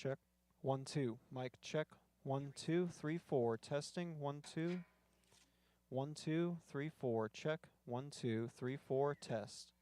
check. 1 2. Mic check. 1 2 3 4. Testing. 1 2. 1 2 3 4. Check. 1 2 3 4. Test.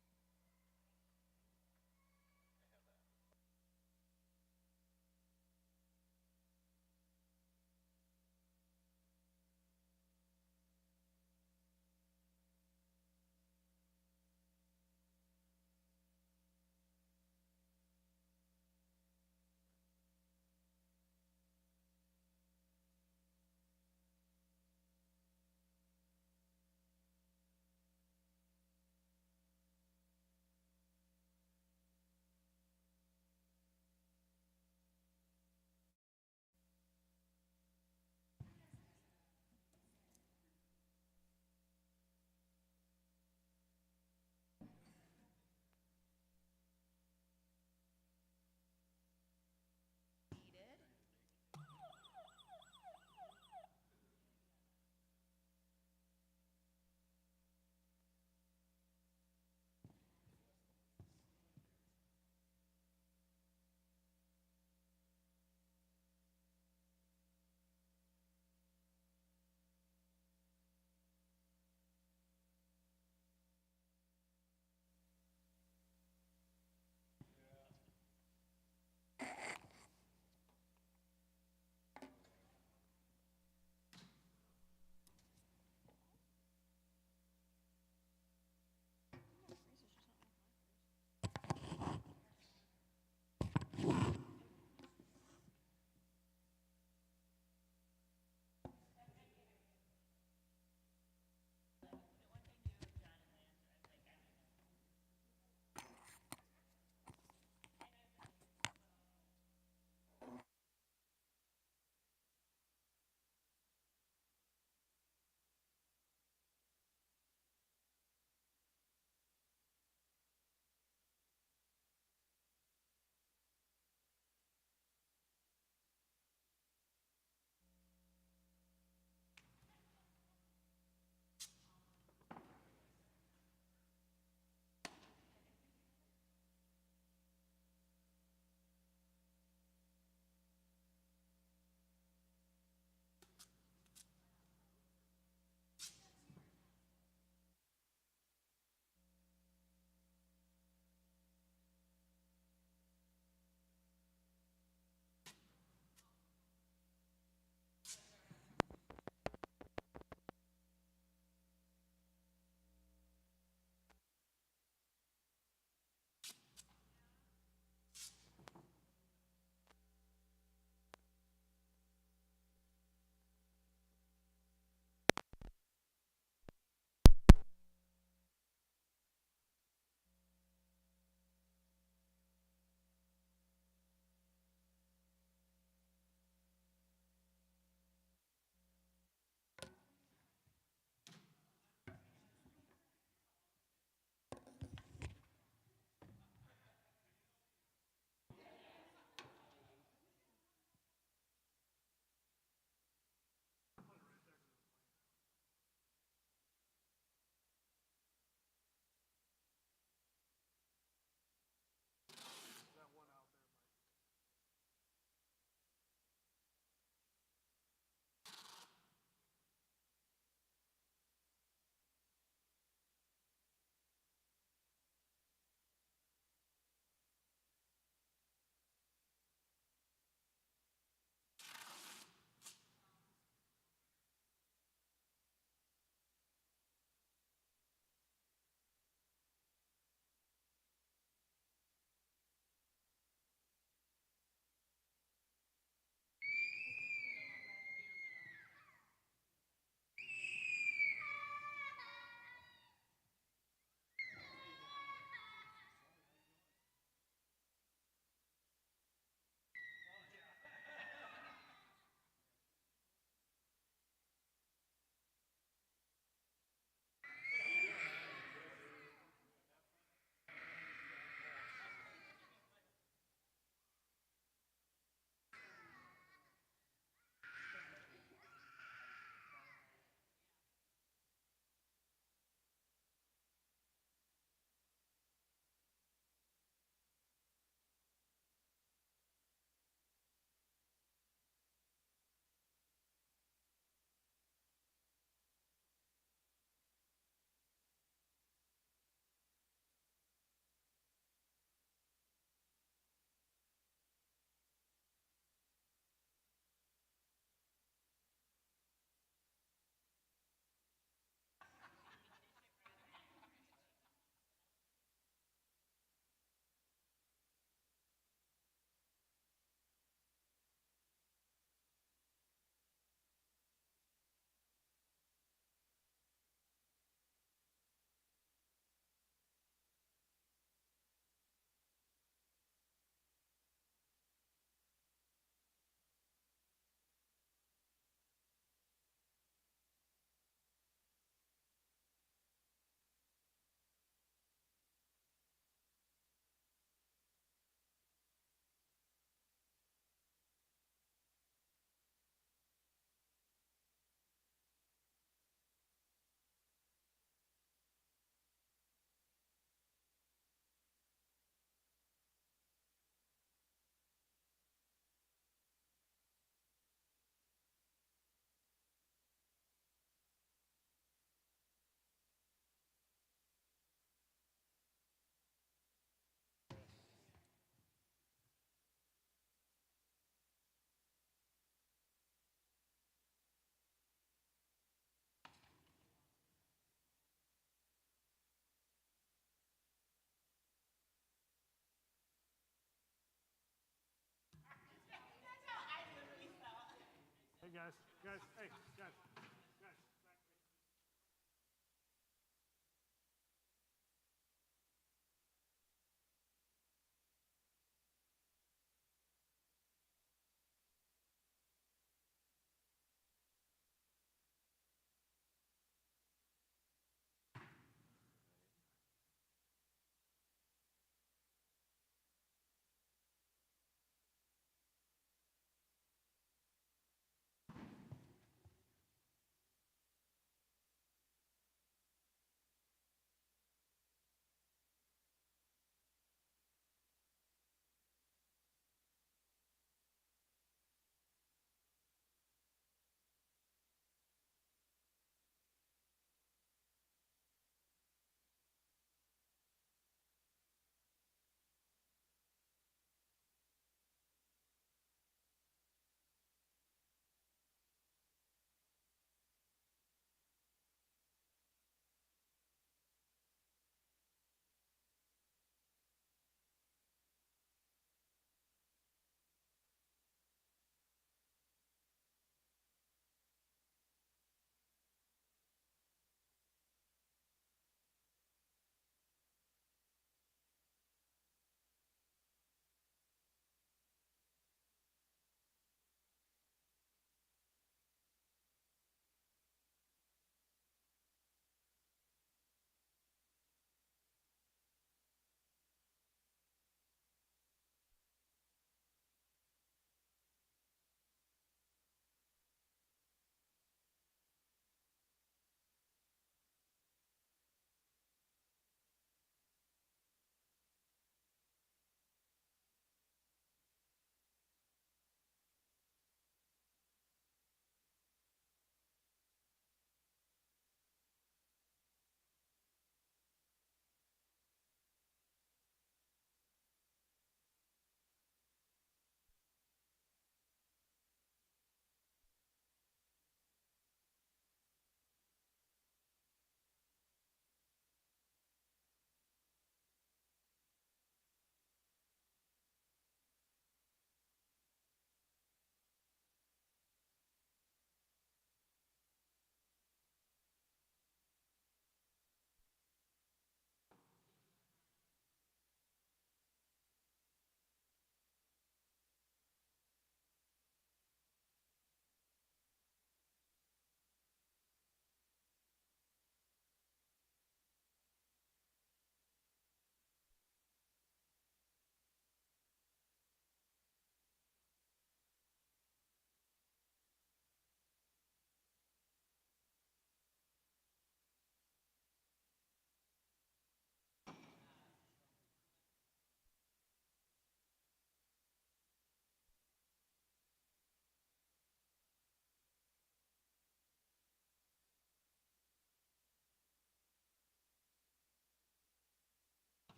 Guys, hey, guys.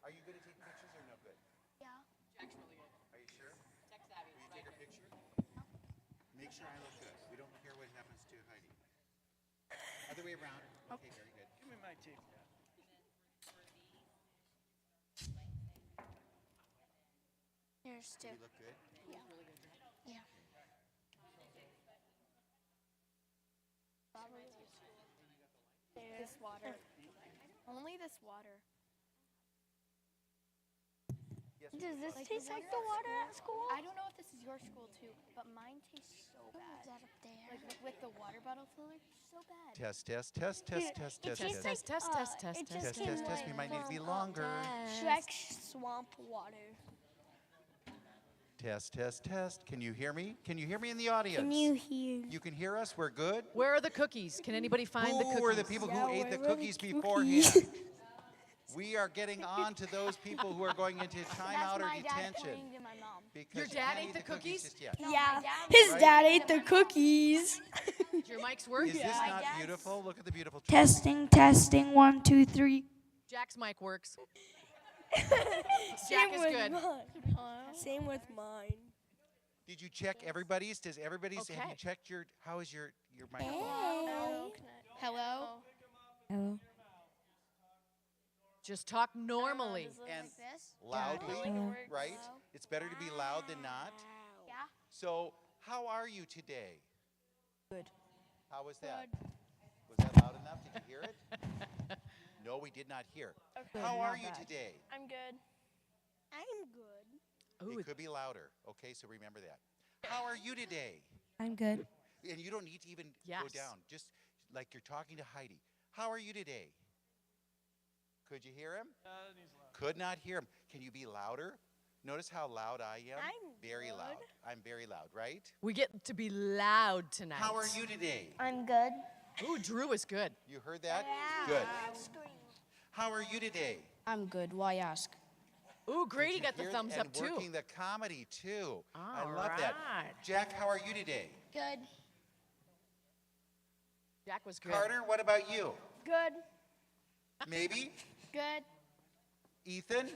Are you good at taking pictures or no good? Yeah. Are you sure? Will you take her picture? Make sure I look good. We don't care what happens to Heidi. Other way around. Okay, very good. Give me my tape. Here's Do two. we look good? Yeah. This water. Only this water. Yes. Does this Like taste the like one the at water at school? I don't know if this is your school too, but mine tastes so bad. That up there. Like with the water bottle filler, so bad. Test, test, test, test, test, It test, tastes test. like, test, test, test, it test, just Test, came test, test. We like might need to be from, longer. Shrek swamp water. Test, test, test. Can you hear me? Can you hear me in the audience? Can you hear? You can hear us? We're good? Where are the cookies? Can anybody find the cookies? Who were the people who Yeah, ate the where were the cookies cookies? beforehand? We are getting on to those people who are going into timeout That's or my dad detention. pointing to my mom. Because Your you dad can't ate eat the cookies? just yet. No, Yeah, my dad his Right? dad ate the cookies. Your mic's working? Is this My not dad's- beautiful? Look at the beautiful tree. Testing, testing, 1, 2, 3. Jack's mic works. Same Jack is with good. mine. Same with mine. Did you check everybody's? Does everybody's? Have you Okay. checked your? How is your microphone? Hello. Hello. Just talk normally. And this? loudly, Hello. right? It's better to be loud than not. Yeah. So, how are you today? Good. How was that? Was that loud enough? Did you hear it? No, we did not hear. How are you today? I'm good. I'm good. Ooh, It could be louder. Okay, so remember that. How are you today? I'm good. And you don't need to even go Yes. down. Just like you're talking to Heidi. How are you today? Could you hear him? Could not hear him. Can you be louder? Notice how loud I am. I'm very good. loud. I'm very loud, right? we get to be loud tonight. How are you today? I'm good. Ooh, Drew is good. You heard that? Good. How are you today? I'm good. Why ask? Ooh, Grady Did you got the hear thumbs and up too. working the comedy too. I All love that. right. Jack, how are you today? Good. Jack was good. Carter, what about you? Good. Maybe? Good. Ethan?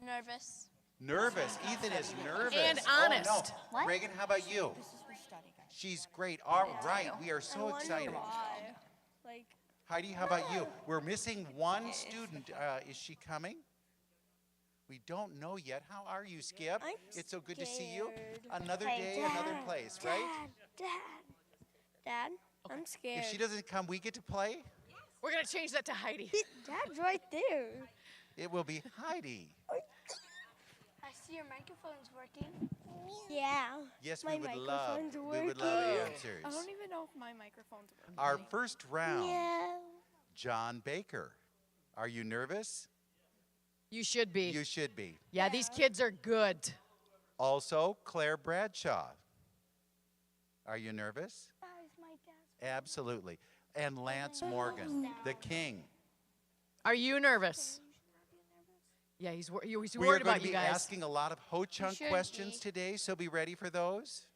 Nervous. Nervous. Ethan is nervous. And Oh, honest. no. What? Reagan, how about you? She's great. All right. We are so excited. Like, Heidi, how about you? We're missing one student. Is she coming? We don't know yet. How are you, Skip? I'm It's so good to see you. scared. Another Hey, day, another Dad, place, right? Dad, I'm scared. If she doesn't come, we get to play. We're going to change that to Heidi. Dad's right there. It will be Heidi. I see your microphone's working. Yeah. Yes, My we would love. microphone's We would love working. answers. I don't even know if my microphone's working. Our first round, Yeah. John Baker. Are you nervous? You should be. You should be. Yeah, these kids are good. Also, Claire Bradshaw. Are you nervous? Absolutely. And Lance Morgan, the king. Are you nervous? Yeah, he's We are worried going about to be you guys. asking a lot of ho-chunk should questions be. today, so be ready for those.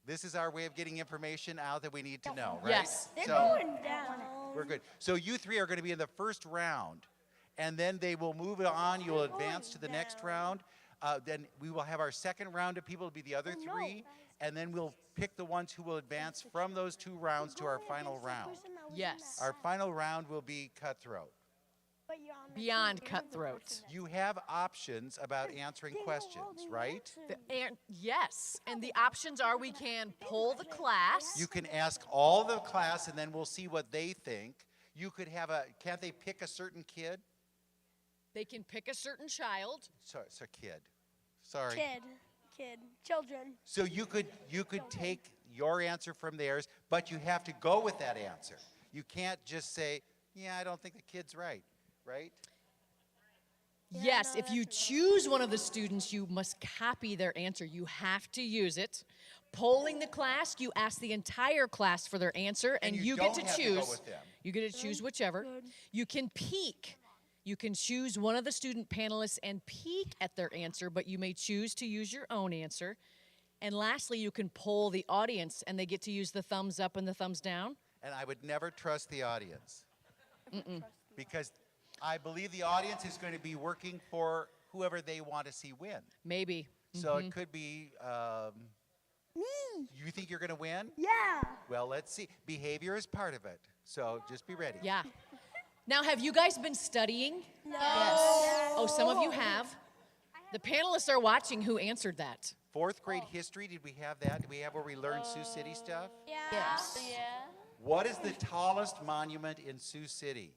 This is our way of getting information out that we need to know, right? Yes. They're So going down. we're good. So you three are going to be in the first round, and then they will move on. You will advance to the next round. Then we will have our second round of people to be the other three, and then we'll pick the ones who will advance from those two rounds to our final round. Yes. Our final round will be cutthroat. Beyond cutthroat. You have options about answering questions, right? And yes, and the options are we can poll the class. You can ask all the class, and then we'll see what they think. You could have can't they pick a certain kid? They can pick a certain child. So kid. Sorry. Children. So you could take your answer from theirs, but you have to go with that answer. You can't just say, yeah, I don't think the kid's right, right? Yes, if you choose one of the students, you must copy their answer. You have to use it. Polling the class, you ask the entire class for their answer, and you you get don't to have to choose. go with them. You get to choose whichever. You can peek. You can choose one of the student panelists and peek at their answer, but you may choose to use your own answer. And lastly, you can poll the audience, and they get to use the thumbs up and the thumbs down. And I would never trust the audience. Because I believe the audience is going to be working for whoever they want to see win. Maybe. So it could be, you think you're going to win? Yeah. Well, let's see. Behavior is part of it. So just be ready. Yeah. Now, have you guys been studying? No. Oh, some of you have. The panelists are watching who answered that. Fourth grade history, did we have that? Did we have where we learned Sioux City stuff? Yeah. Yes. Yeah. What is the tallest monument in Sioux City?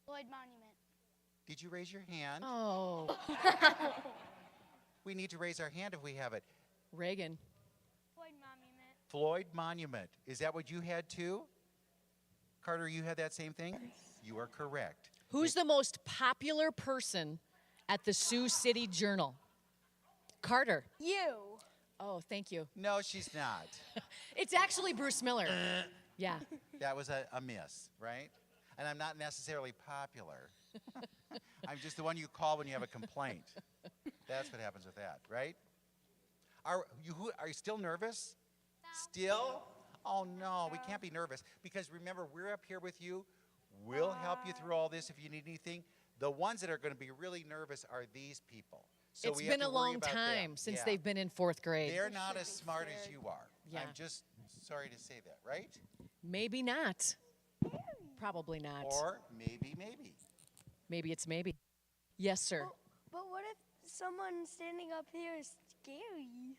Floyd Monument. Did you raise your hand? Oh, We need to raise our hand if we have it. Reagan. Floyd Monument. Floyd Monument. Is that what you had too? Carter, you had that same thing? You are correct. Who's the most popular person at the Sioux City Journal? Carter. You. Oh, thank you. No, she's not. It's actually Bruce Miller. Yeah. That was a miss, right? And I'm not necessarily popular. I'm just the one you call when you have a complaint. That's what happens with that, right? Are you still nervous? Still? Oh no, we can't be nervous because remember, we're up here with you. We'll help you through all this if you need anything. The ones that are going to be really nervous are these people. So It's we have been a to worry long about time them. since Yeah. they've been in 4th grade. They're not as smart as you are. Yeah. I'm just sorry to say that, right? Maybe not. Probably not. Or maybe. Maybe it's maybe. Yes, sir. But what if someone standing up here is scary?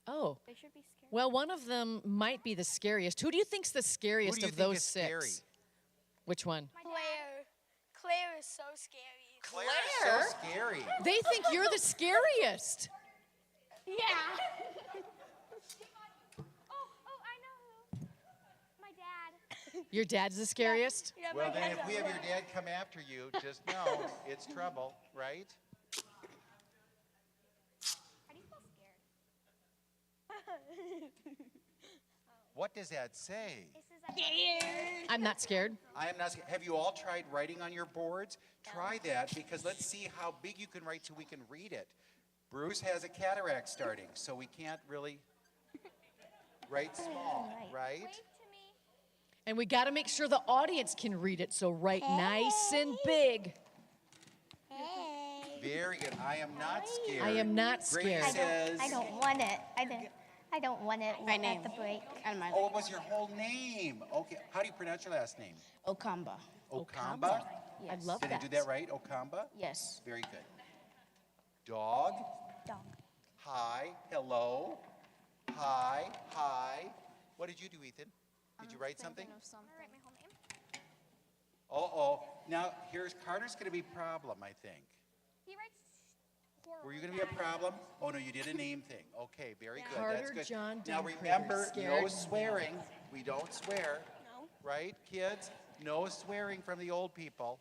Oh. They should be scared. Well, one of them might be the scariest. Who do you think's the Who scariest do you of think those is 6? scary? Which one? Claire. Claire is so scary. Claire is so scary. They think you're the scariest. Yeah. Oh, I know who. My dad. Your dad's the scariest? Yeah, Well, my then dad's if we have up your there. dad come after you, just know it's trouble, right? How do you spell scared? What does that say? It says I'm not scared. I am not. Have you all tried writing on your boards? Try that because let's see how big you can write so we can read it. Bruce has a cataract starting, so we can't really write small, right? wave to me. And we got to make sure the audience can read it, so write nice and big. Very good. I am not scared. I am not Grady scared. says, I don't want it. I don't want it My name. at the break. And my Oh, it was your whole name. Okay. How do you pronounce your last name? Okamba. Okamba? I love Did I that. do that right? Okamba? Yes. Very good. Dog. Dog. Hi. Hello. Hi. Hi. What did you do, Ethan? Did you write something? I'm gonna write my whole name. Uh-oh. Now, here's Carter's going to be a problem, I think. He writes horrible. Were you going to be a problem? Oh, no, you did a name thing. Okay, very good. That's Carter good. John Now, Dunkrager, remember, no scared? swearing. We don't swear. No. Right, kids? No swearing from the old people.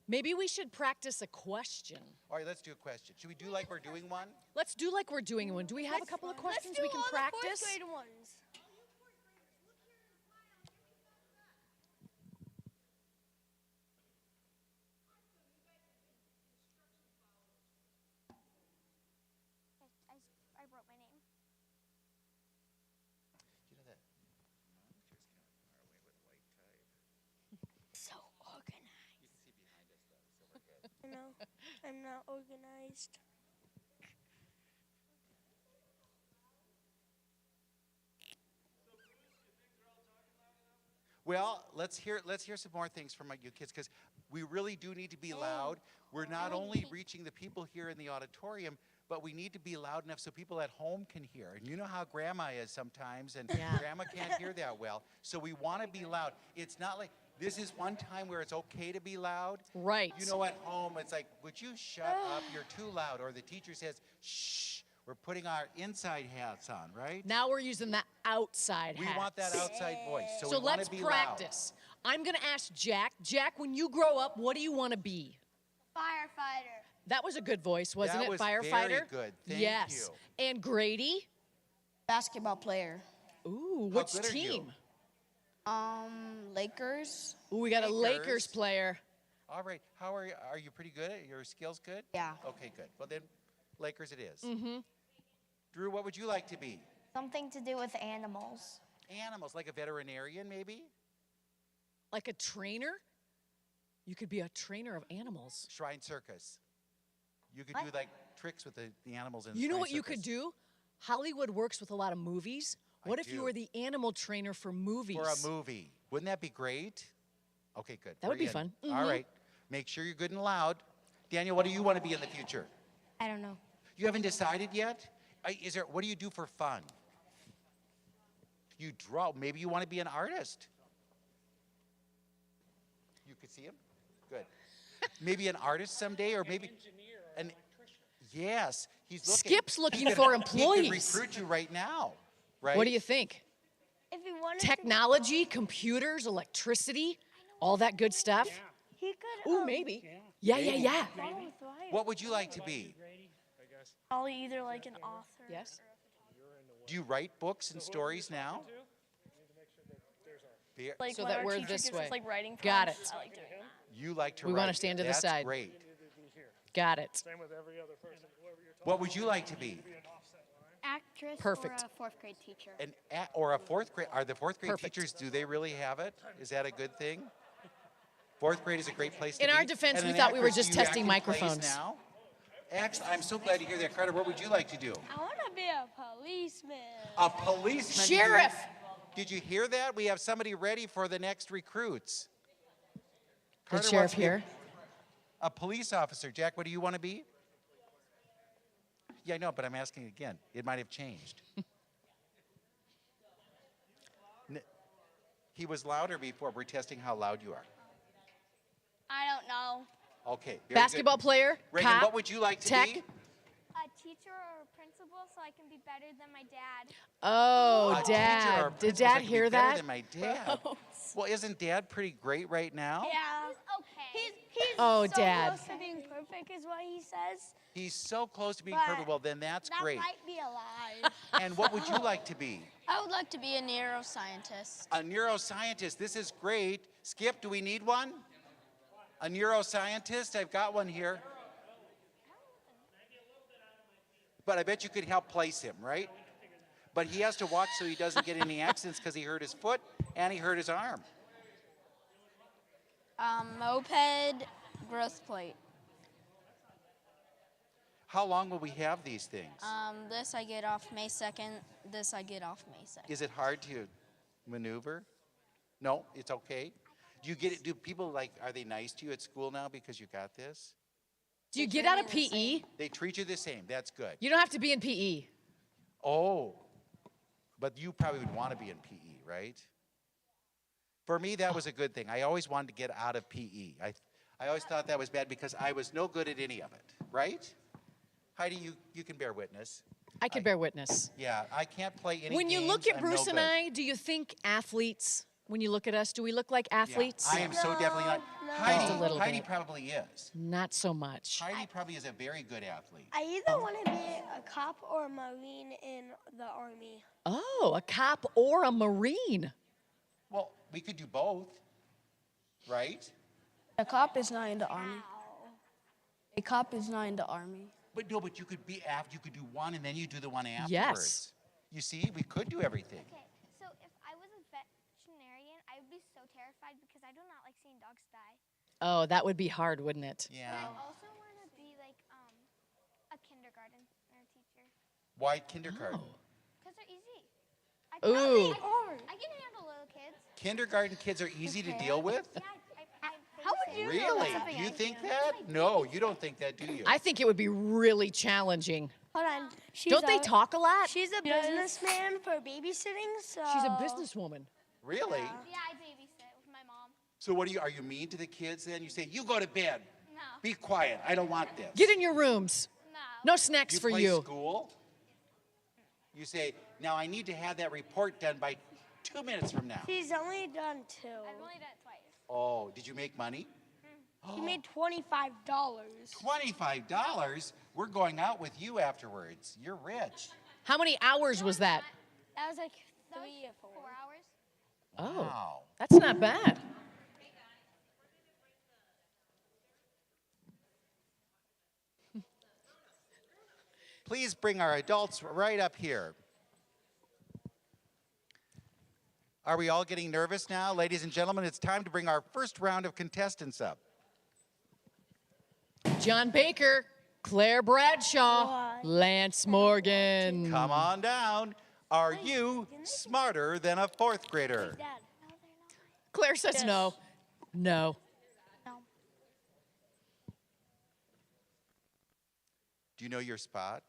Maybe we should practice a question. All right, let's do a question. Should we do like we're doing one? Let's do like we're doing one. Do we have a couple of questions we can practice? Let's do all the 4th grade ones. I wrote my name. You know that monitor's kind of far away with white type. So organized. You can see behind us though, so we're good. I know. I'm not organized. Well, let's hear some more things from you kids because we really do need to be loud. We're not only reaching the people here in the auditorium, but we need to be loud enough so people at home can hear. And you know how grandma is sometimes, and Yeah. grandma can't hear that well. So we want to be loud. It's not like this is one time where it's okay to be loud. Right. You know, at home, it's like, would you shut up? You're too loud. Or the teacher says, shh, we're putting our inside hats on, right? Now we're using the outside We hats. want that outside voice. So, So we want let's to be practice. I'm going to ask Jack. Jack, when you grow up, what do you want to be? Firefighter. That was a good voice, wasn't That it? was Firefighter? very good. Thank yes. And Grady? Basketball player. Ooh, How which good are you? team? Lakers. Ooh, we got a Lakers. Lakers player. loud. All right. How are you? Are you pretty good? Your skills good? Yeah. Okay, good. Well, then, Lakers it is. Drew, what would you like to be? Something to do with animals. Animals, like a veterinarian, maybe? Like a trainer? You could be a trainer of animals. Shrine circus. You could What? do like tricks with the animals in the You know shrine what you circus. could do? Hollywood works with a lot of movies. I What if you do. were the animal trainer for movies? For a movie. Wouldn't that be great? Okay, good. That would We're be in. fun. All right. Make sure you're good and loud. Daniel, what do you want to be in the future? I don't know. You haven't decided yet? What do you do for fun? You draw. Maybe you want to be an artist. You could see him? Good. Maybe an artist someday, or maybe an yes. He's looking. Skip's looking He could- for He could employees. recruit you right now, right? What do you think? If he wanted Technology, computers, electricity, all that good stuff? to, he could. Ooh, maybe. Yeah. Follow with Ryan. What would you like to be? Probably either like an author. Yes. Do you write books and stories now? Be- Like So when that our we're teacher this gives way. us, like writing Got prompts, it. I like doing that. You like to We write. wanna stand to the That's side. Great. Got it. What would you like to be? Actress Perfect. or a fourth grade teacher. Or a fourth grade? Are the fourth grade Perfect. teachers? Do they really have it? Is that a good thing? Fourth grade is a great place to In be. our defense, And we an thought we were actress, just do you testing act in plays microphones. Now? I'm so glad to hear that, Carter. What would you like to do? I want to be a policeman. A policeman. Sheriff. Did you hear that? We have somebody ready for the next recruits. The Carter sheriff wants to be here. A police officer. Jack, what do you want to be? Yeah, I know, but I'm asking again. It might have changed. He was louder before. We're testing how loud you are. I don't know. Okay. Very Basketball good. player, Reagan, cop, what would you like to tech. be? A teacher or a principal so I can be better than my dad. Oh, A teacher or a Dad. Did principal so I Dad can be hear better that? Than my dad. Well, isn't Dad pretty great right now? Yeah. Okay. He's Oh, so Dad. close to being perfect is what he says. He's so close to being But perfect. Well, then that's That great. might be a lie. And what would you like to be? I would like to be a neuroscientist. A neuroscientist. This is great. Skip, do we need one? A neuroscientist? I've got one here. But I bet you could help place him, right? But he has to watch so he doesn't get any accidents because he hurt his foot and he hurt his arm. Moped growth plate. How long will we have these things? This I get off May 2nd. This I get off May 2nd. Is it hard to maneuver? No, it's okay. Do you get it? Do people are they nice to you at school now because you got this? Do you get out of PE? They treat you the same. That's good. You don't have to be in PE. Oh, but you probably would want to be in PE, right? For me, that was a good thing. I always wanted to get out of PE. I always thought that was bad because I was no good at any of it, right? Heidi, you can bear witness. I can bear witness. Yeah, I can't play any When you games. look at I'm Bruce no and good. I, do you think athletes? When you look at us, do we look like Yeah, athletes? I am so definitely not. No. Heidi, Just a little Heidi bit. probably is. Not so much. Heidi probably is a very good athlete. I either want to be a cop or a marine in the army. Oh, a cop or a Marine. Well, we could do both, right? A cop is not in the army. A cop is not in the army. But no, but you could be after. You could do one and then you do the one afterwards. Yes. You see, we could do everything. Okay, so if I was a veterinarian, I would be so terrified because I do not like seeing dogs die. Oh, that would be hard, wouldn't it? Yeah. But I also want to be like a kindergarten teacher Why kindergarten? Oh. because they're easy. Ooh. I can handle little kids. Kindergarten kids are easy to deal with? Yeah, How would you know Really? that's something You I think do? that? No, you don't think that, do you? I think it would be really challenging. Hold on. Don't they talk a lot? She's a businessman for babysitting, so. She's a businesswoman. Really? Yeah, I babysit with my mom. So what are you mean to the kids then? You say, you go to bed. No. Be quiet. I don't want this. Get in your rooms. No. No snacks You for play you. school? You say, now I need to have that report done by 2 minutes from now. She's only done two. I've only done it twice. Oh, did you make money? She made $25. $25? We're going out with you afterwards. You're rich. How many hours was that? That was like That was 3 or 4. 4 hours. Oh, Wow. that's not bad. please bring our adults right up here. Are we all getting nervous now? Ladies and gentlemen, it's time to bring our first round of contestants up. John Baker, Claire Bradshaw, Lance Morgan. Come on down. Are you smarter than a fourth grader? Dad. Claire says no. No. Do you know your spot?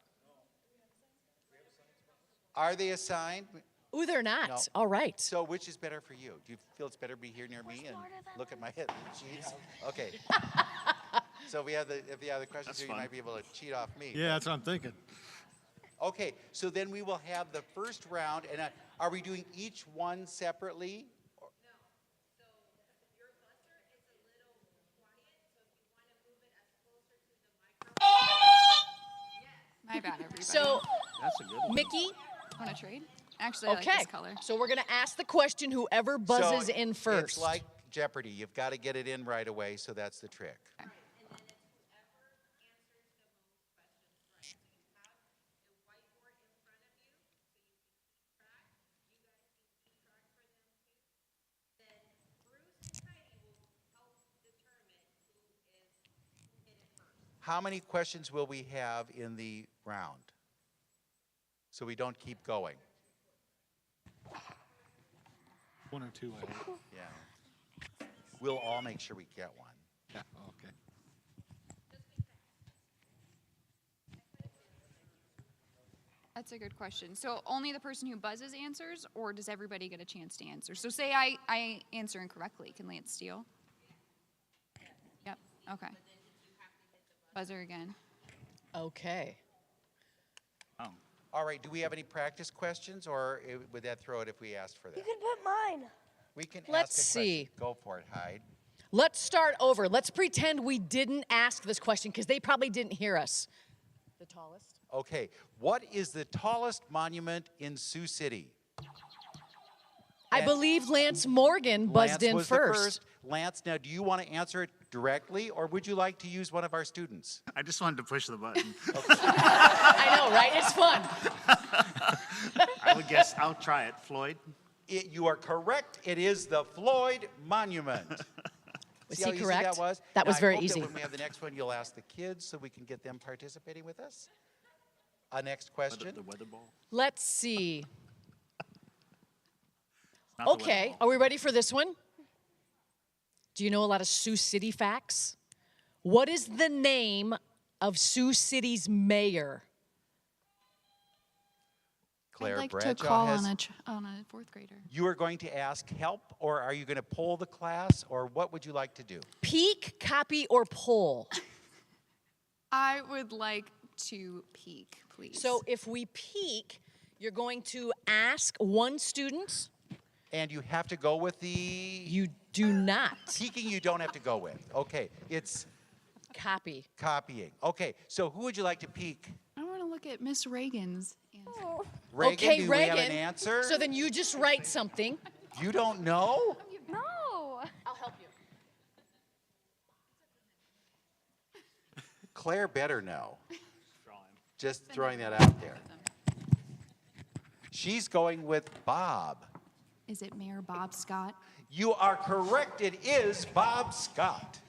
Are they assigned? Ooh, they're not. No. All right. So which is better for you? Do you feel it's better to be here near me and look at my sheets? Okay. So if you have the questions That's here, fun. you might be able to cheat off me. Yeah, that's what I'm thinking. Okay, so then we will have the first round, and are we doing each one separately? No. So your buzzer is a little quiet, so if you want to move it as closer to the microphone. My bad, everybody. So, That's a good one. Mickey, Want to trade? Actually, I like okay. this color. So we're going to ask the question, whoever buzzes So in first. It's like Jeopardy. You've got to get it in right away, so that's the trick. Okay. How many questions will we have in the round? So we don't keep going. One or two, I hope. Yeah. We'll all make sure we get one. Yeah, okay. That's a good question. So only the person who buzzes answers, or does everybody get a chance to answer? So say I answer incorrectly. Can Lance steal? Yep. Okay. Buzzer again. Okay. Oh. All right, do we have any practice questions, or would that throw it if we asked for that? You can put mine. We can Let's ask a question. see. Go for it, Hyde. Let's start over. Let's pretend we didn't ask this question because they probably didn't hear us. The tallest? Okay, what is the tallest monument in Sioux City? I And believe Lance Morgan buzzed Lance in was first. the first. Lance, now do you want to answer it directly, or would you like to use one of our students? I just wanted to push the button. I know, right? It's fun. I would guess, I'll try it. Floyd? You are correct. It is the Floyd Monument. Was See how he easy correct? that was? That was Now, very I hope easy. That when we have the next one, you'll ask the kids so we can get them participating with us. Next question. The weather ball? Let's see. Not the weather Okay, ball. are we ready for this one? Do you know a lot of Sioux City facts? What is the name of Sioux City's mayor? Claire I'd like Bradshaw to call has. on a fourth grader. You are going to ask help, or are you going to poll the class, or what would you like to do? Peek, copy, or poll? I would like to peek, please. So if we peek, you're going to ask one student. And you have to go with the You do not peeking. You don't have to go with. Okay, it's copy. copying. Okay, so who would you like to peek? I want to look at Miss Reagan's answer. Reagan, Okay, do Reagan. we have an answer? So then you just write something. You don't know? No. I'll help you. Claire better know. Drawing. Just throwing that out there. She's going with Bob. Is it Mayor Bob Scott? You are correct. It is Bob Scott.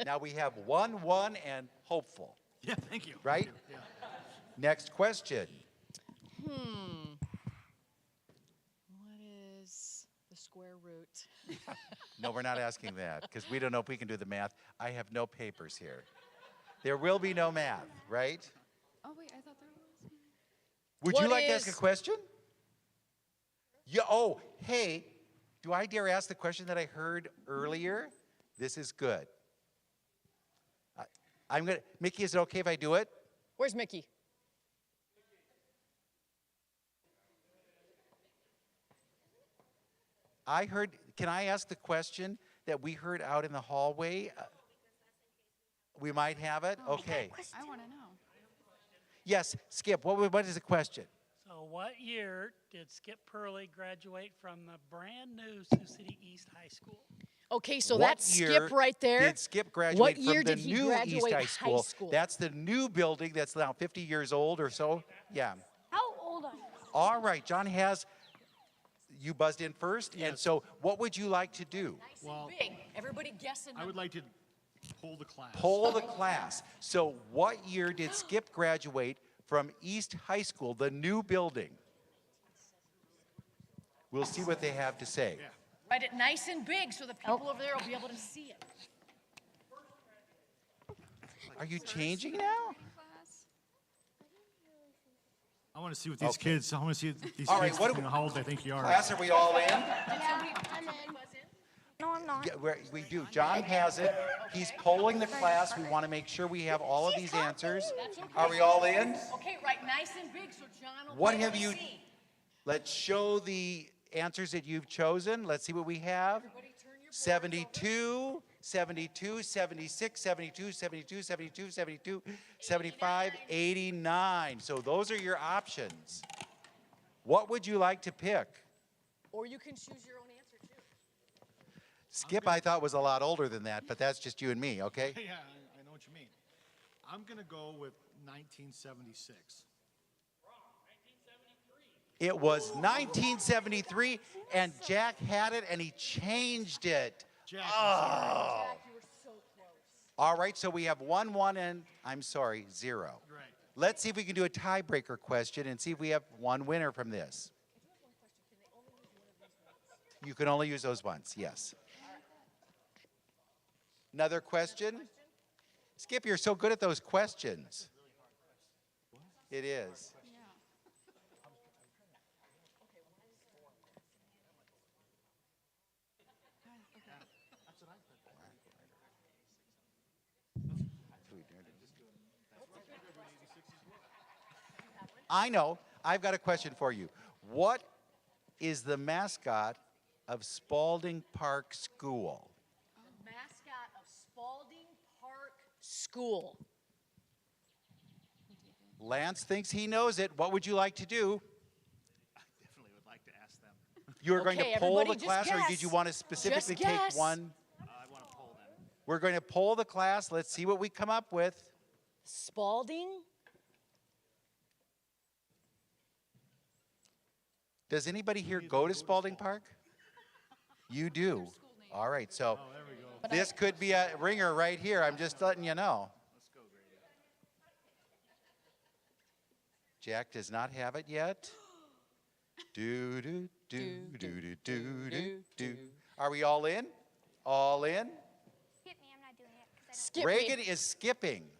Now we have 1-1 and hopeful, Yeah, thank you. right? Yeah. Next question. What is the square root? No, we're not asking that because we don't know if we can do the math. I have no papers here. There will be no math, right? Oh, wait, I thought there was. Would What you like to ask a is- question? Yeah. Oh, hey, do I dare ask the question that I heard earlier? This is good. I'm gonna, Mickey, is it okay if I do it? Where's Mickey? I heard, can I ask the question that we heard out in the hallway? We might have it? Okay. I want to know. Yes, Skip, what is the question? So what year did Skip Purley graduate from the brand new Sioux City East High School? Okay, so What that's year Skip right there. Did Skip graduate What from year the did he new East graduate High high School? school? That's the new building that's now 50 years old or so. Yeah. How old are you? All right, John has, you buzzed in first. And Yes. so what would you like to do? Well, Big. Everybody guessing. I would like to poll the class. Poll the class. So what year did Skip graduate from East High School, the new building? We'll see what they have to say. Yeah. Write it nice and big so the people over there will be able to see it. Are you changing now? I want to see what these Okay. kids. I want to see these All right, kids. what do- You know, how old they think you are. Class, are we all in? I'm in. No, I'm not. Yeah, we do. John has it. He's polling the class. We want to make sure we have all of these answers. Are we all in? Okay, write nice and big so John will What be able have to you? see. Let's show the answers that you've chosen. Let's see what we have. 72, 72, 76, 72, 72, 72, 72, 75, 89. So those are your options. What would you like to pick? Or you can choose your own answer too. Skip, I thought was a lot older than that, but that's just you and me, okay? Yeah, I know what you mean. I'm gonna go with 1976. It was 1973, and Jack had it, and he changed it. Jack, Oh. All right, so we have 1, 1, and I'm sorry, 0. Right. Let's see if we can do a tiebreaker question and see if we have one winner from this. You can only use those once, yes. Another question? Skip, you're so good at those questions. It is. I know. I've got a question for you. What is the mascot of Spalding Park School? The mascot of Spalding Park School. Lance thinks he knows it. What would you like to do? I definitely would like to ask them. You are going Okay, to poll the everybody just class, or did guess. you want to specifically Just take guess. one? I want to poll them. We're going to poll the class. Let's see what we come up with. Spalding? Does anybody here go to Spalding Park? You do. All right, so Oh, there we go. this could be a ringer right here. I'm just letting you know. Let's go, Grady. Jack does not have it yet. Do do do do do do do do. Are we all in? All in? Skip me, I'm not doing it. 'Cause I don't. Skip Reagan me. is skipping.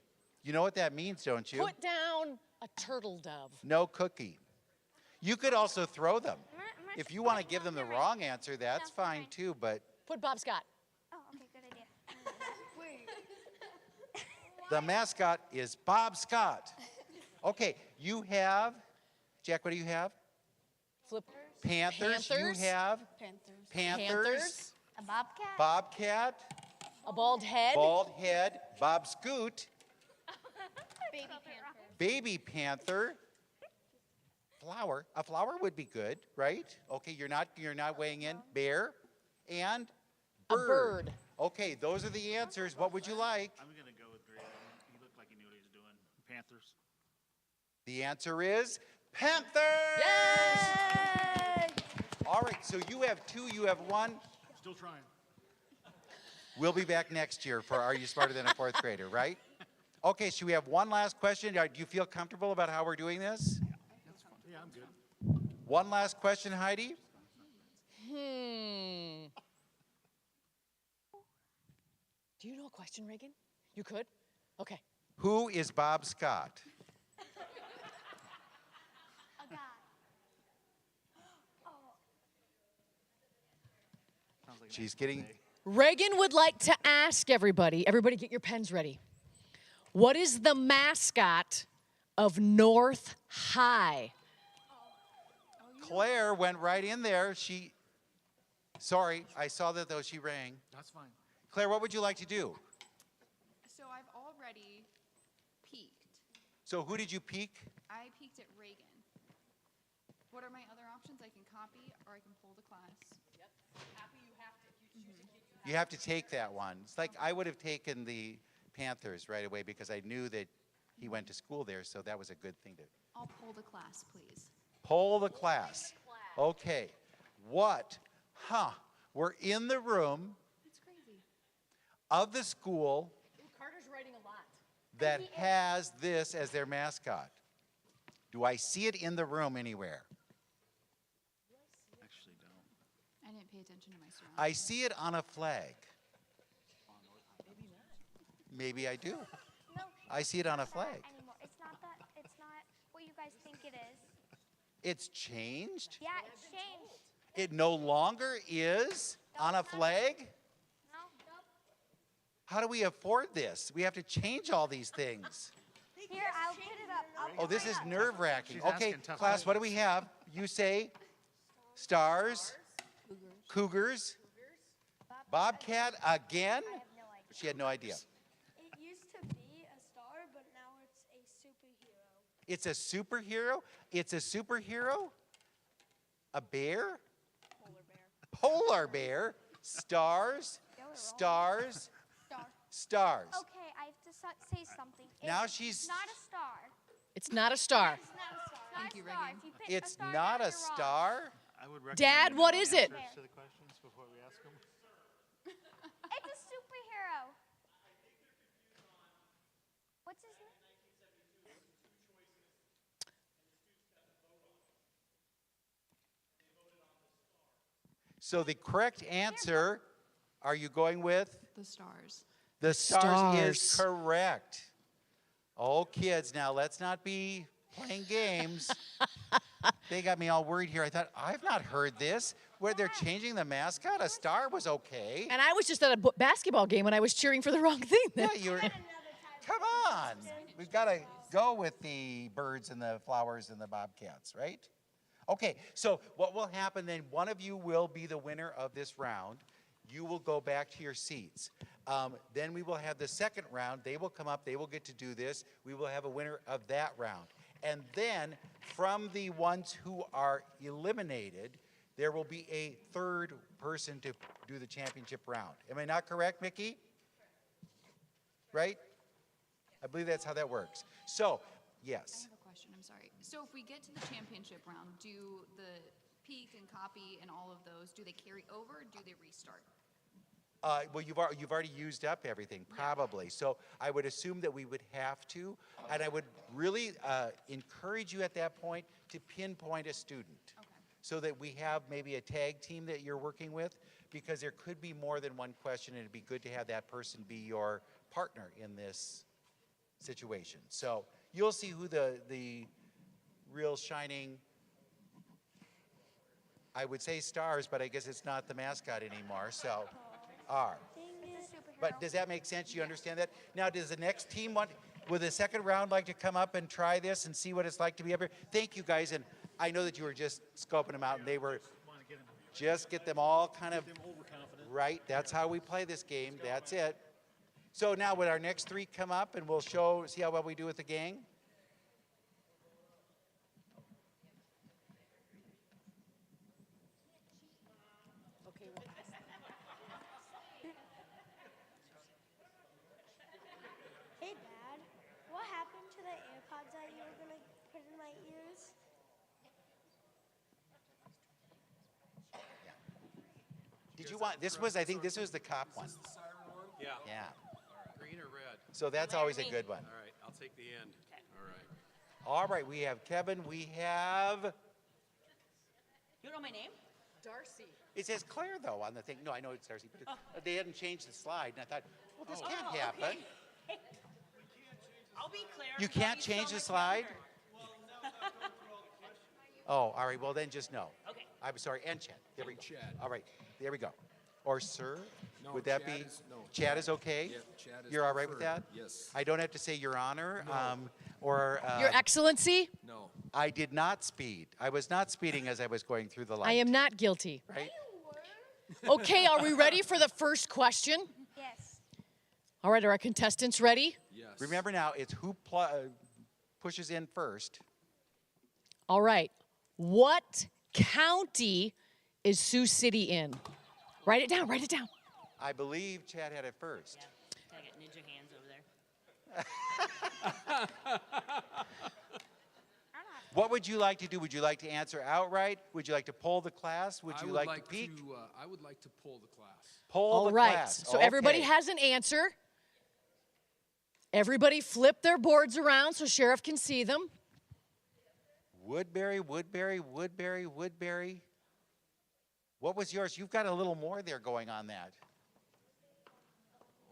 You know what that means, don't you? Put down a turtle dove. No cookie. You could also throw them. I'm not If you want to sure. give them the You're right. wrong answer, that's No, you're fine right. too, but Put Bob Scott. Oh, okay, good idea. the mascot is Bob Scott. Okay, you have, Jack, what do you have? Flip. Panthers. Panthers. You have Panthers. Panthers. A bobcat? Bobcat. A bald head. Bald head. Bob Scoot. Baby panther. Baby panther. Flower. A flower would be good, right? Okay, you're not weighing in. Bear and A bird. bird. Okay, those are the answers. What would you like? I'm gonna go with Grady. He looked like he knew what he was doing. Panthers. The answer is Panthers. Yay! All right, so you have 2, you have 1. Still trying. We'll be back next year for Are You Smarter Than a Fourth Grader, right? Okay, so we have one last question. Do you feel comfortable about how we're doing this? That's fun. Yeah, I'm good. One last question, Heidi. Do you know a question, Reagan? You could? Okay. Who is Bob Scott? A guy. Sounds like She's getting, Reagan would like to ask everybody get your pens ready. What is the mascot of North High? Claire went right in there. Sorry, I saw that though, she rang. That's fine. Claire, what would you like to do? So I've already peeked. So who did you peek? I peeked at Reagan. What are my other options? I can copy or I can pull the class. Yep. Happy you have to. If you choose to You have to take that one. It's like I would have taken the Panthers right away because I knew that he went to school there, so that was a good thing to I'll poll the class, please. poll the class. Okay. What? We're in the room That's crazy. of the school Carter's writing a lot. that has this as their mascot. Do I see it in the room anywhere? Actually don't. I didn't pay attention to my surroundings. I see it on a flag. Maybe I do. No, I see it on a it's not flag. anymore. It's not that. It's not what you guys think it is. It's changed? Yeah, it's changed. It no longer is on a flag? No. How do we afford this? We have to change all these things. Here, I'll put it up. Oh, this is nerve-wracking. She's Okay, asking tough class, what do we have? You say stars, cougars, bobcat again? She had no idea. It used to be a star, but now it's a superhero. It's a superhero? It's a superhero? A bear? Polar bear. Stars, stars, stars. Okay, I have to say something. Now It's she's- not a star. It's not a star. It's not a star. Thank you, Not a star. Reagan. If you pick It's star not now, a you're wrong. star? I would recommend Dad, you what know is the it? answers to the questions before we ask them. It's a superhero. What's his name? So the correct answer, are you going with? The stars. The stars is Stars. correct. Oh, kids, now let's not be playing games. They got me all worried here. I thought, I've not heard this. Where they're changing the mascot? A star was okay. And I was just at a basketball game when I was cheering for the wrong thing. Yeah, you were. Come on. We've got to go with the birds and the flowers and the bobcats, right? Okay, so what will happen then, one of you will be the winner of this round. You will go back to your seats. Then we will have the second round. They will come up. They will get to do this. We will have a winner of that round. And then from the ones who are eliminated, there will be a third person to do the championship round. Am I not correct, Mickey? Right? I believe that's how that works. So, I yes. have a question, I'm sorry. So if we get to the championship round, do the peek and copy and all of those, do they carry over or do they restart? Well, you've already used up everything, probably. So I would assume that we would have to. And I would really encourage you at that point to pinpoint a student. Okay. So that we have maybe a tag team that you're working with, because there could be more than one question, and it'd be good to have that person be your partner in this situation. So you'll see who the real shining, I would say stars, but I guess it's not the mascot anymore, so are. But does that make sense? You understand that? Now, does the next team would the second round like to come up and try this and see what it's like to be up here? Thank you, guys, and I know that you were just scoping them out, and they were, just get them all kind of right. That's how we play this game. That's it. So now would our next three come up and we'll see how well we do with the gang? Hey, Dad, what happened to the AirPods that you were going to put in my ears? Did you want, I think this was the cop one. Yeah. Yeah. Green or red? So that's always a good one. All right, I'll take the end. All right. All right, we have Kevin, we have, You know my name? Darcy. it says Claire though on the thing. No, I know it's Darcy, but they hadn't changed the slide, and I thought, well, this can't happen. Okay. I'll be Claire. You until can't so change the much slide? younger. Oh, all right, well then just no. Okay. I'm sorry, and Chad. There we go. Chad. All right, there we go. Or sir? No, Would that Chad be? is- no, Chad is okay? Yeah, Chad is You're all right with preferred, that? yes. I don't have to say your honor, or. Your Excellency, No. I did not speed. I was not speeding as I was going through the light. I am not guilty. Right? Okay, are we ready for the first question? Yes. All right, are our contestants ready? Yes. Remember now, it's who pushes in first. All right. What county is Sioux City in? Write it down, write it down. I believe Chad had it first. Yeah, I got ninja hands over there. What would you like to do? Would you like to answer outright? Would you like to poll the class? Would you like to peek? I would like to pull the class. Poll All the right. class. So everybody Okay. has an answer. Everybody flip their boards around so Sheriff can see them. Woodbury, Woodbury, Woodbury, Woodbury. What was yours? You've got a little more there going on that.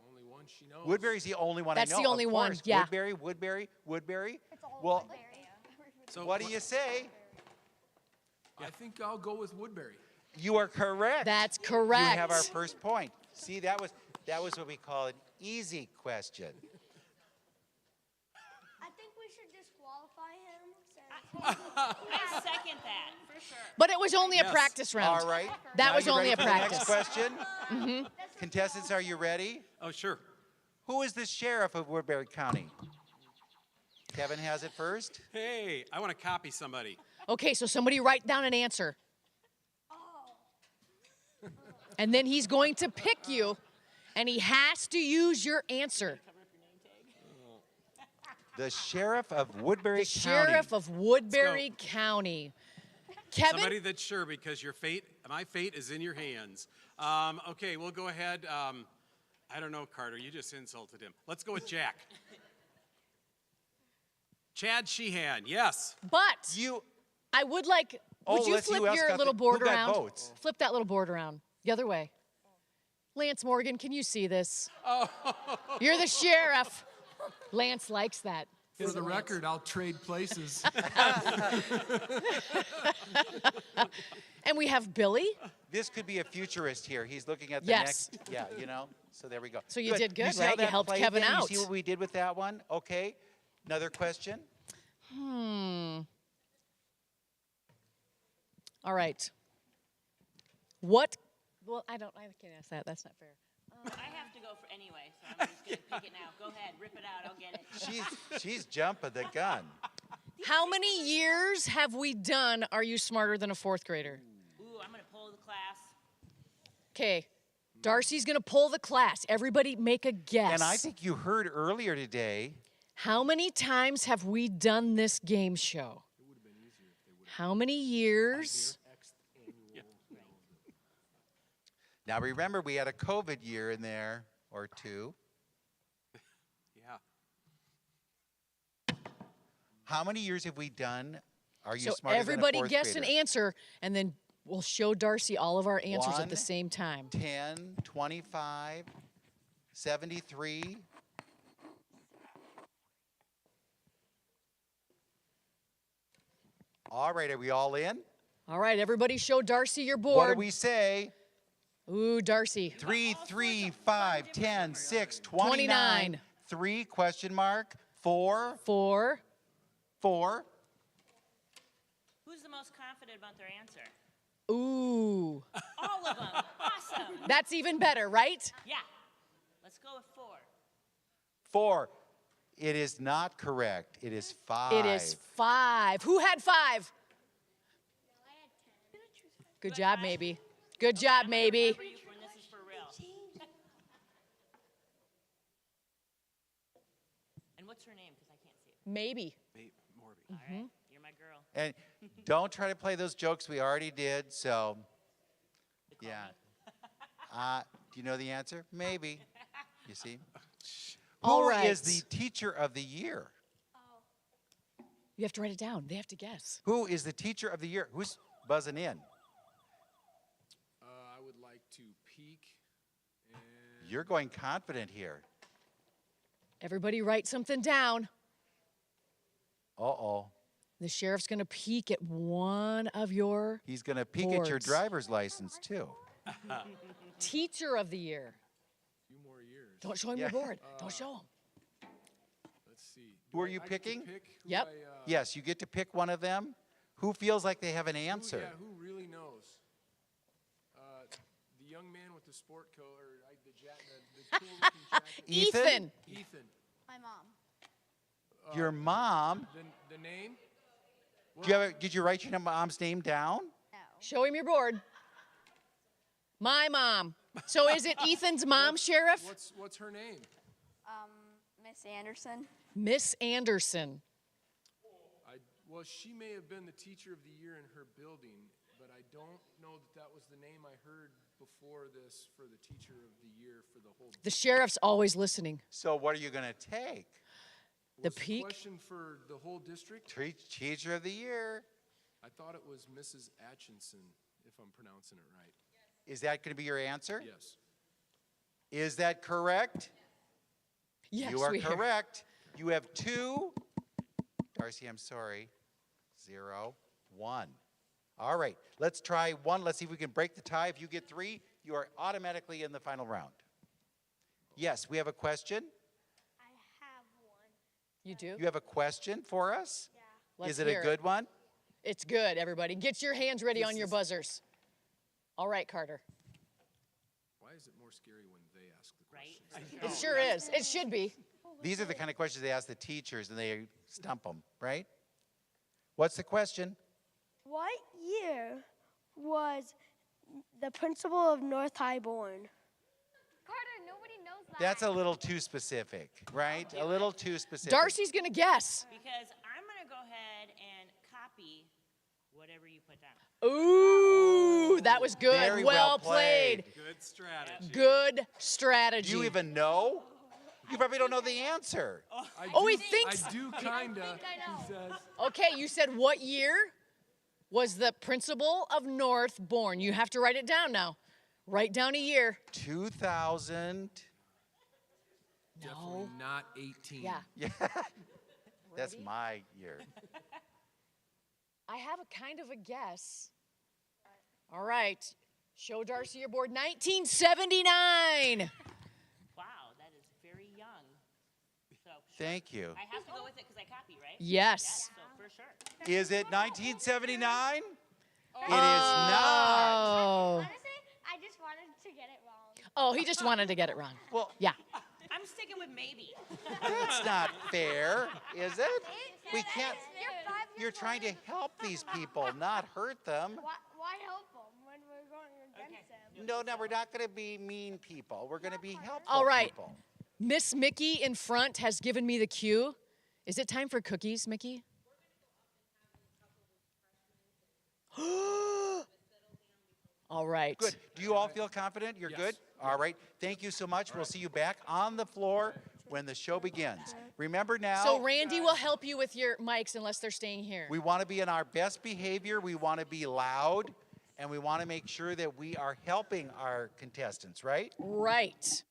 Only one she knows. Woodbury's the only one That's I know. the only of one, course. yeah. Woodbury, Woodbury, Woodbury. Well, So what do you say? I think I'll go with Woodbury. You are correct. That's correct. You have our first point. See, that was what we call an easy question. I think we should disqualify him. I second that, for sure. But it was only a Yes. practice round. All right. That Now was you only ready a for the practice. next question? Contestants, are you ready? Oh, sure. Who is the sheriff of Woodbury County? Kevin has it first. Hey, I want to copy somebody. Okay, so somebody write down an answer. And then he's going to pick you, and he has to use your answer. The sheriff of Woodbury The County. Sheriff of Woodbury County. Kevin? Somebody that's sure, because my fate is in your hands. Okay, we'll go ahead. I don't know, Carter. You just insulted him. Let's go with Jack. Chad Sheehan, yes. But You. I would like, would you let's see who flip else your got little the- board who got around? votes? Flip that little board around. The other way. Lance Morgan, can you see this? Oh. You're the sheriff. Lance likes that. For the record, I'll trade places. And we have Billy. This could be a futurist here. He's looking at the Yes. next. Yeah, you know. So there we go. So you did good, see how right? You that helped played Kevin then? out. You see what we did with that one? Okay. Another question. All right. What? Well, I can't ask that. That's not fair. I have to go for anyway, so I'm just gonna pick it now. Go ahead, rip it out. I'll get it. She's jumping the gun. How many years have we done Are You Smarter Than a Fourth Grader? Ooh, I'm gonna poll the class. Okay. Darcy's going to pull the class. Everybody make a guess. And I think you heard earlier today. How many times have we done this game show? How many years? Now remember, we had a COVID year in there or two. Yeah. How many years have we done? Are you So smarter everybody than a fourth guess grader? an answer, and then we'll show Darcy all of our answers at 1, the same time. 10, 25, 73. All right, are we all in? All right, everybody show Darcy your board. What do we say? Ooh, Darcy. 3, 3, 5, 10, 6, 29. 29. 3, question mark. 4, 4. 4. Who's the most confident about their answer? Ooh. All of them. Awesome. That's even better, right? Yeah. Let's go with 4. 4. It is not correct. It is 5. It is 5. Who had 5? Good job, maybe. Good job, maybe. For you when this is for real. And what's her name? Because I can't see it. Maybe. All right. You're my girl. And don't try to play those jokes. We already did, so. Yeah. Do you know the answer? Maybe. You see? All Who right. is the teacher of the year? You have to write it down. They have to guess. Who is the teacher of the year? Who's buzzing in? I would like to peek. And You're going confident here. Everybody write something down. Uh-oh. The sheriff's going to peek at one of your He's going to peek at your boards. driver's license, too. Teacher of the year. a few more years. Don't show him your board. Don't show him. Let's see. Who are you I get to picking? pick who Yep. Yes, you get to pick one of them. Who feels like they have an answer? Who really knows? The young man with the sport coat, or the cool-looking jacket. Ethan. Ethan. My mom. Your mom. The name? Did you write your mom's name down? Show him your board. My mom. So is it Ethan's mom, Sheriff? What's her name? Miss Anderson. Miss Anderson. Well, she may have been the teacher of the year in her building, but I don't know that was the name I heard before this for the teacher of the year for the whole. The sheriff's always listening. So what are you going to take? The peak. Question for the whole district? Teacher of the year. I thought it was Mrs. Atchison, if I'm pronouncing it right. Is that going to be your answer? Yes. Is that correct? Yes, you are we hear. correct. You have 2. Darcy, I'm sorry. 0, 1. All right, let's try 1. Let's see if we can break the tie. If you get 3, you are automatically in the final round. Yes, we have a question. I have one. You do? You have a question for us? Yeah. Let's Is it hear a good one? It's good, everybody. Get your hands ready on your buzzers. All right, Carter. Why is it more scary when they ask the question? It sure is. It should be. These are the kind of questions they ask the teachers and they stump them, right? What's the question? What year was the principal of North High born? Carter, nobody knows that. That's a little too specific, right? A little too specific. Darcy's going to guess. Because I'm going to go ahead and copy whatever you put down. Ooh, that was good. Very well played. Good strategy. Good strategy. Do you even know? You probably don't know the answer. He thinks. I do kinda, he says. Okay, you said what year was the principal of North born? You have to write it down now. Write down a year. 2000. Definitely not 18. Yeah. Yeah. That's my year. I have a kind of a guess. All right. Show Darcy your board. 1979. Wow, that is very young. So Thank you. I have to go with it because I copy, right? Yes. Yeah, so for sure. Is it 1979? It is not. Oh. Honestly, I just wanted to get it wrong. Oh, he just wanted to get it wrong. Well, yeah. I'm sticking with maybe. That's not fair, is it? We can't. You're You're trying to help these people, not hurt them. Why help them when we're going against them? No, we're not going to be mean people. We're going to be helpful All right. people. Miss Mickey in front has given me the cue. Is it time for cookies, Mickey? All right. Good. Do you all feel confident? You're good? All right. Thank you so much. We'll see you back on the floor when the show begins. Remember now, So Randy will help you with your mics unless they're staying here. we want to be in our best behavior. We want to be loud. And we want to make sure that we are helping our contestants, right? Right.